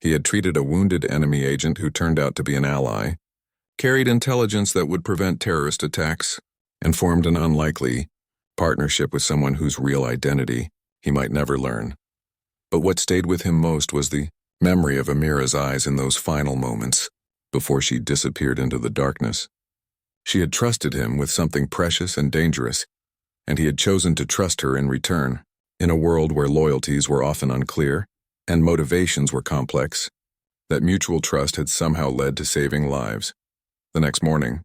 He had treated a wounded enemy agent who turned out to be an ally, carried intelligence that would prevent terrorist attacks, and formed an unlikely partnership with someone whose real identity he might never learn. But what stayed with him most was the memory of Amira's eyes in those final moments before she disappeared into the darkness. She had trusted him with something precious and dangerous, and he had chosen to trust her in return. In a world where loyalties were often unclear and motivations were complex, that mutual trust had somehow led to saving lives. The next morning,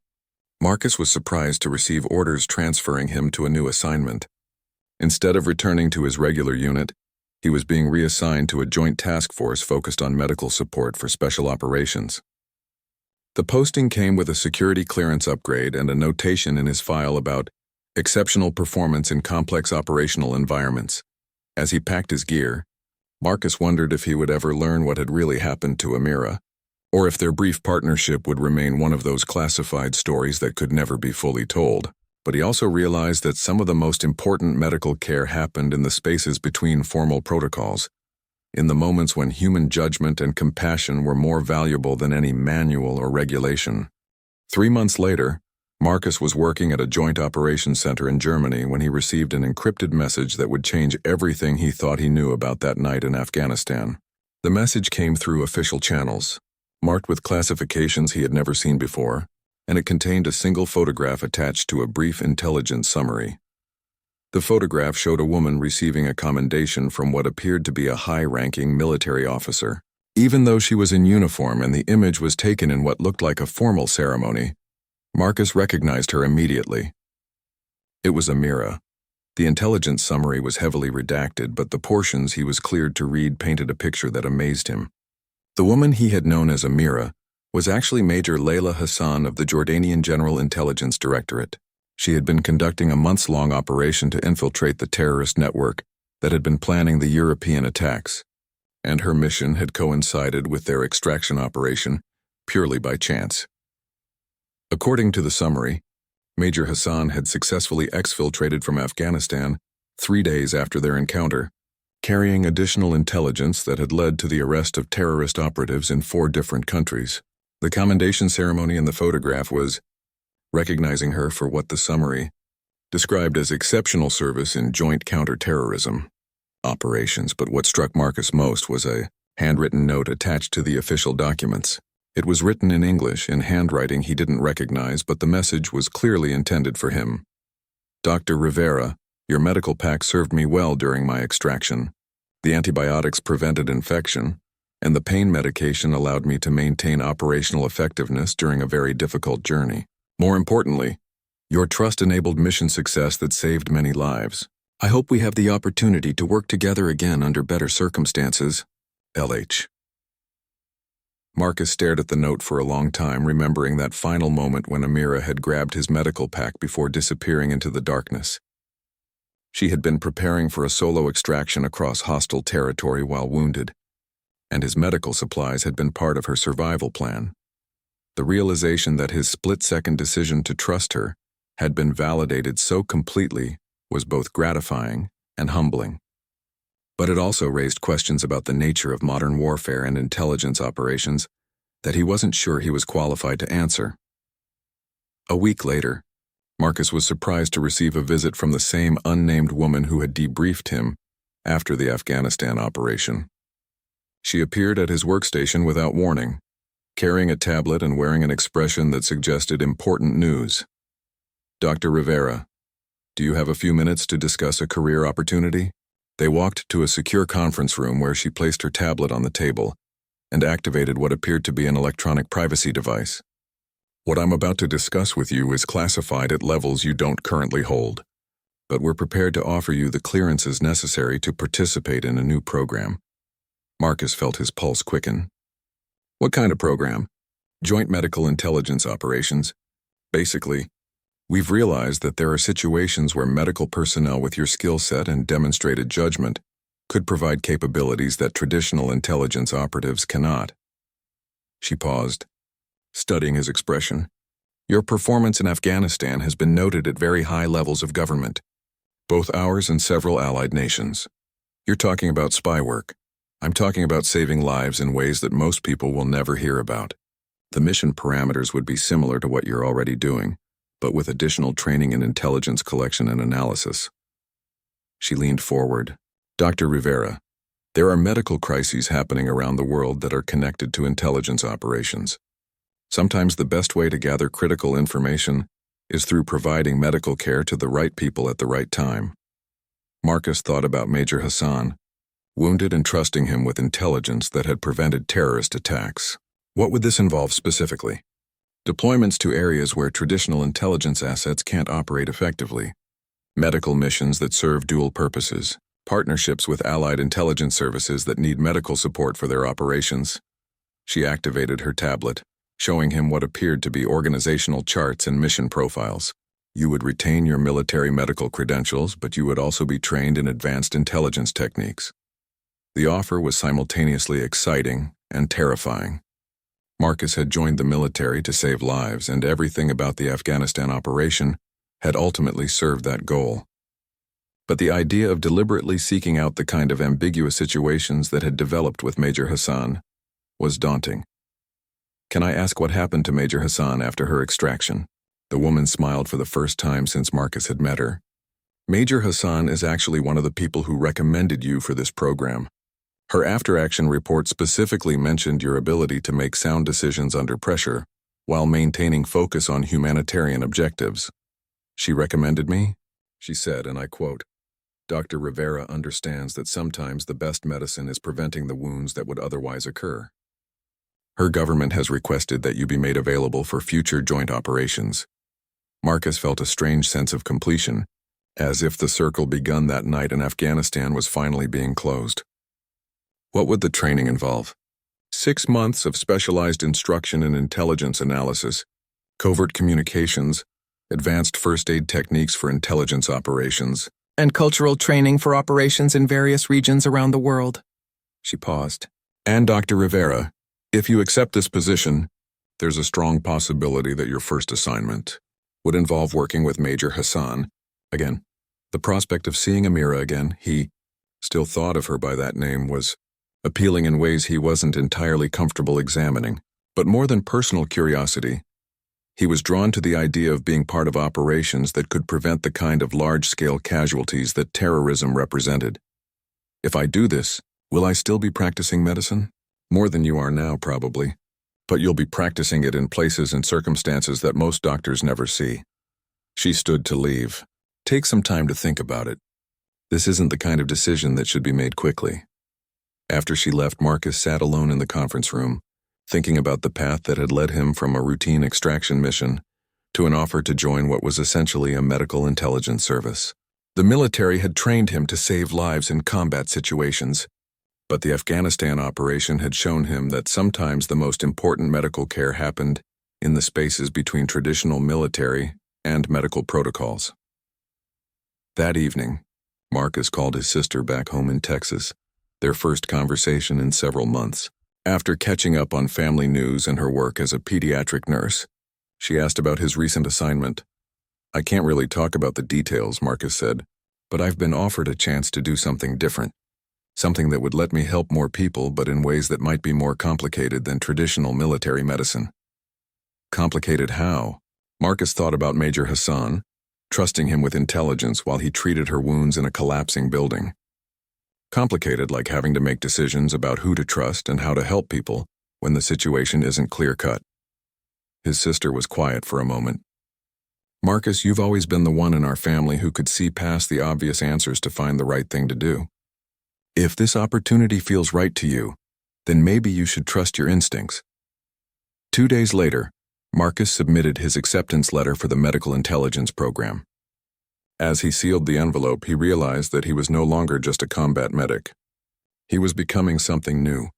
Marcus was surprised to receive orders transferring him to a new assignment. Instead of returning to his regular unit, he was being reassigned to a joint task force focused on medical support for special operations. The posting came with a security clearance upgrade and a notation in his file about exceptional performance in complex operational environments. As he packed his gear, Marcus wondered if he would ever learn what had really happened to Amira, or if their brief partnership would remain one of those classified stories that could never be fully told. But he also realized that some of the most important medical care happened in the spaces between formal protocols, in the moments when human judgment and compassion were more valuable than any manual or regulation. 3 months later, Marcus was working at a joint operations center in Germany when he received an encrypted message that would change everything he thought he knew about that night in Afghanistan. The message came through official channels, marked with classifications he had never seen before, and it contained a single photograph attached to a brief intelligence summary. The photograph showed a woman receiving a commendation from what appeared to be a high-ranking military officer. Even though she was in uniform and the image was taken in what looked like a formal ceremony, Marcus recognized her immediately. It was Amira. The intelligence summary was heavily redacted, but the portions he was cleared to read painted a picture that amazed him. The woman he had known as Amira was actually Major Layla Hassan of the Jordanian General Intelligence Directorate. She had been conducting a months-long operation to infiltrate the terrorist network that had been planning the European attacks, and her mission had coincided with their extraction operation purely by chance. According to the summary, Major Hassan had successfully exfiltrated from Afghanistan 3 days after their encounter, carrying additional intelligence that had led to the arrest of terrorist operatives in 4 different countries. The commendation ceremony in the photograph was recognizing her for what the summary described as exceptional service in joint counter-terrorism operations, but what struck Marcus most was a handwritten note attached to the official documents. It was written in English, in handwriting he didn't recognize, but the message was clearly intended for him. Dr. Rivera, your medical pack served me well during my extraction. The antibiotics prevented infection, and the pain medication allowed me to maintain operational effectiveness during a very difficult journey. More importantly, your trust enabled mission success that saved many lives. I hope we have the opportunity to work together again under better circumstances. LH. Marcus stared at the note for a long time, remembering that final moment when Amira had grabbed his medical pack before disappearing into the darkness. She had been preparing for a solo extraction across hostile territory while wounded, and his medical supplies had been part of her survival plan. The realization that his split-second decision to trust her had been validated so completely was both gratifying and humbling. But it also raised questions about the nature of modern warfare and intelligence operations that he wasn't sure he was qualified to answer. A week later, Marcus was surprised to receive a visit from the same unnamed woman who had debriefed him after the Afghanistan operation. She appeared at his workstation without warning, carrying a tablet and wearing an expression that suggested important news. Dr. Rivera, do you have a few minutes to discuss a career opportunity? They walked to a secure conference room where she placed her tablet on the table and activated what appeared to be an electronic privacy device. What I'm about to discuss with you is classified at levels you don't currently hold, but we're prepared to offer you the clearances necessary to participate in a new program. Marcus felt his pulse quicken. What kind of program? Joint medical intelligence operations. Basically, we've realized that there are situations where medical personnel with your skill set and demonstrated judgment could provide capabilities that traditional intelligence operatives cannot. She paused, studying his expression. Your performance in Afghanistan has been noted at very high levels of government, both ours and several allied nations. You're talking about spy work. I'm talking about saving lives in ways that most people will never hear about. The mission parameters would be similar to what you're already doing, but with additional training in intelligence collection and analysis. She leaned forward. Dr. Rivera, there are medical crises happening around the world that are connected to intelligence operations. Sometimes the best way to gather critical information is through providing medical care to the right people at the right time. Marcus thought about Major Hassan, wounded and trusting him with intelligence that had prevented terrorist attacks. What would this involve specifically? Deployments to areas where traditional intelligence assets can't operate effectively. Medical missions that serve dual purposes. Partnerships with allied intelligence services that need medical support for their operations. She activated her tablet, showing him what appeared to be organizational charts and mission profiles. You would retain your military medical credentials, but you would also be trained in advanced intelligence techniques. The offer was simultaneously exciting and terrifying. Marcus had joined the military to save lives, and everything about the Afghanistan operation had ultimately served that goal. But the idea of deliberately seeking out the kind of ambiguous situations that had developed with Major Hassan was daunting. Can I ask what happened to Major Hassan after her extraction? The woman smiled for the first time since Marcus had met her. Major Hassan is actually one of the people who recommended you for this program. Her after-action report specifically mentioned your ability to make sound decisions under pressure while maintaining focus on humanitarian objectives. She recommended me, she said, and I quote, Dr. Rivera understands that sometimes the best medicine is preventing the wounds that would otherwise occur. Her government has requested that you be made available for future joint operations. Marcus felt a strange sense of completion, as if the circle begun that night in Afghanistan was finally being closed. What would the training involve? 6 months of specialized instruction in intelligence analysis, covert communications, advanced first aid techniques for intelligence operations, and cultural training for operations in various regions around the world. She paused. And Dr. Rivera, if you accept this position, there's a strong possibility that your first assignment would involve working with Major Hassan. Again, the prospect of seeing Amira again, he still thought of her by that name, was appealing in ways he wasn't entirely comfortable examining. But more than personal curiosity, he was drawn to the idea of being part of operations that could prevent the kind of large-scale casualties that terrorism represented. If I do this, will I still be practicing medicine? More than you are now, probably. But you'll be practicing it in places and circumstances that most doctors never see. She stood to leave. Take some time to think about it. This isn't the kind of decision that should be made quickly. After she left, Marcus sat alone in the conference room, thinking about the path that had led him from a routine extraction mission to an offer to join what was essentially a medical intelligence service. The military had trained him to save lives in combat situations, but the Afghanistan operation had shown him that sometimes the most important medical care happened in the spaces between traditional military and medical protocols. That evening, Marcus called his sister back home in Texas, their first conversation in several months. After catching up on family news and her work as a pediatric nurse, she asked about his recent assignment. I can't really talk about the details, Marcus said, but I've been offered a chance to do something different. Something that would let me help more people, but in ways that might be more complicated than traditional military medicine. Complicated how? Marcus thought about Major Hassan, trusting him with intelligence while he treated her wounds in a collapsing building. Complicated like having to make decisions about who to trust and how to help people when the situation isn't clear-cut. His sister was quiet for a moment. Marcus, you've always been the one in our family who could see past the obvious answers to find the right thing to do. If this opportunity feels right to you, then maybe you should trust your instincts. 2 days later, Marcus submitted his acceptance letter for the medical intelligence program. As he sealed the envelope, he realized that he was no longer just a combat medic. He was becoming something new,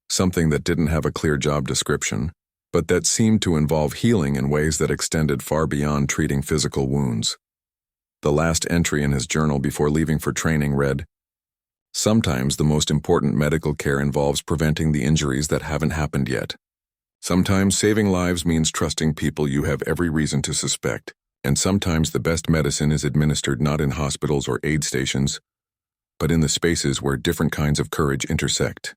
something that didn't have a clear job description, but that seemed to involve healing in ways that extended far beyond treating physical wounds. The last entry in his journal before leaving for training read, "Sometimes the most important medical care involves preventing the injuries that haven't happened yet. Sometimes saving lives means trusting people you have every reason to suspect. And sometimes the best medicine is administered not in hospitals or aid stations, but in the spaces where different kinds of courage intersect.